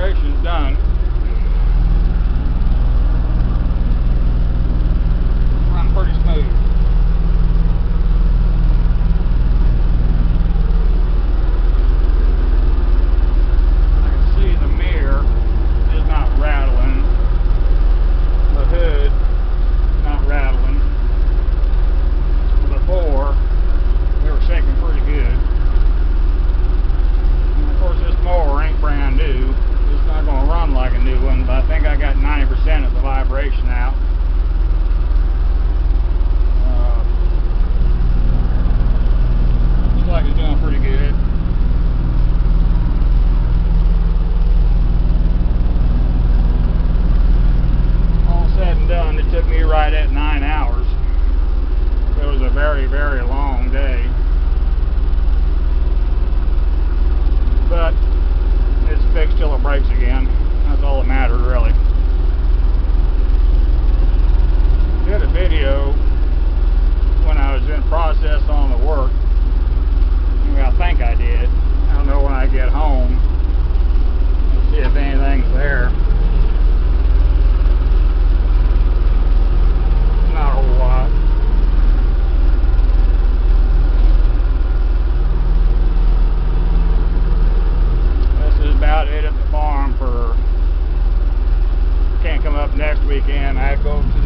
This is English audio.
operation's done. Run pretty smooth. I can see the mirror is not rattling. The hood not rattling. Before, they were shaking pretty good. And of course, this mower ain't brand new. It's not going to run like a new one, but I think I got 90% of the vibration out. Looks like it's doing pretty good. All said and done, it took me right at 9 hours. It was a very, very long day. But it's fixed till it breaks again. That's all that matters, really. Did a video when I was in process on the work. I think I did. I don't know when I get home. Let's see if anything's there. Not a whole lot. This is about it at the farm for... Can't come up next weekend. I have to go to